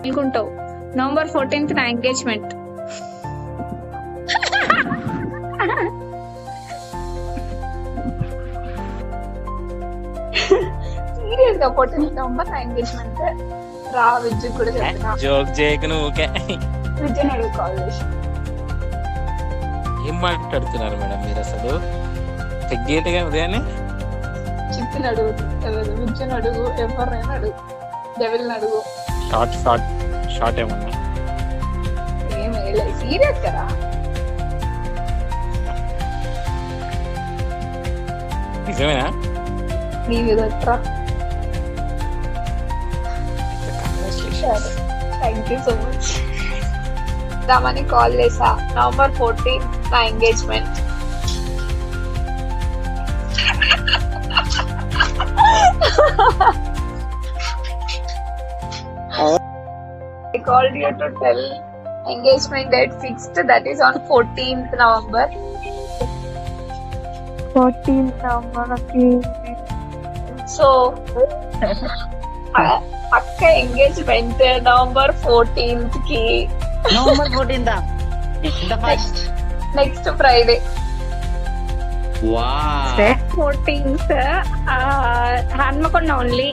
అనుకుంటావు. November 14th నా engagement. Serious గా 14th నవంబర్ నా ఎంగేజ్మెంట్. రా విద్య కూడా చెప్తున్నా. జోక్ చేయకు నువ్వు. విద్యను అడుగు కాల్ చేసి. ఏం మాట్లాడుతున్నారు మేడం మీరు అసలు? తెగ్గేటగా ఉదయాన్నే చిత్తుని అడుగు, విద్యను అడుగు, ఎవరినైనా అడుగు, డెవిల్ అడుగు. షార్ట్ ఏమన్నా ఏం సీరియస్ కదా. నిజమేనా? నీ మీద థ్యాంక్ యూ సో మచ్. దామని కాల్ చేసా. నవంబర్ 14th నా engagement. I called you to tell engagement date fixed, that is on 14th November. 14th November, okay. So అక్క ఎంగేజ్మెంట్ November 14th కి. November 14th, the first. Next Friday. Wow. 14th Hanamkonda only.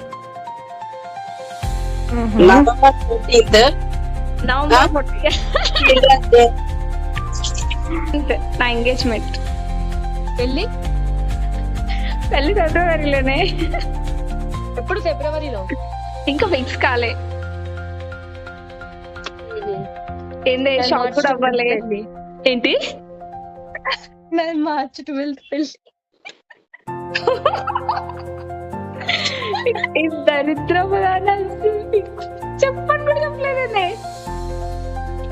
November 14th. November 14th నా engagement. పెళ్లి ఫిబ్రవరిలోనే. ఎప్పుడు? ఫిబ్రవరిలో. ఇంకా fix కాలే. ఏంది shock కూడా అవ్వలే. ఏంటి? March 12th పెళ్లి. దరిద్రము చెప్పని కూడా చెప్పలేదనే.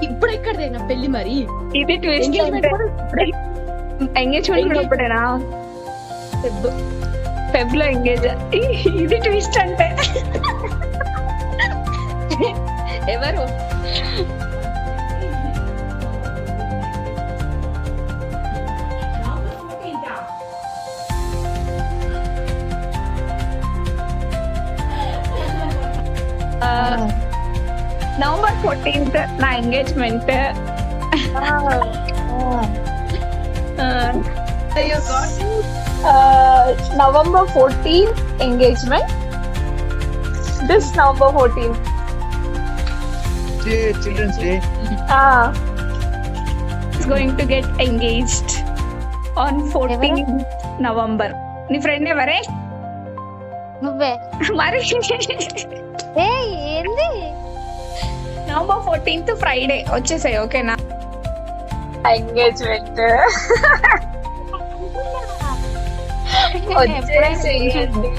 ఇప్పుడు ఎక్కడదైనా పెళ్లి మరి? ఇది ట్విస్ట్. ఎంగేజ్మెంట్ కూడా ఇప్పుడేనా? ఫెబ్ లో ఎంగేజ్. ఇది ట్విస్ట్ అంటే. ఎవరు? November 14th నా engagement. November 14th engagement. This November 14th. Children's Day. Is going to get engaged on 14th November. నీ ఫ్రెండ్ ఎవరే? నువ్వే మరి ఏంది? November 14th ఫ్రైడే వచ్చేసాయి. ఓకేనా? ఎంగేజ్మెంట్ వచ్చేసేయండి.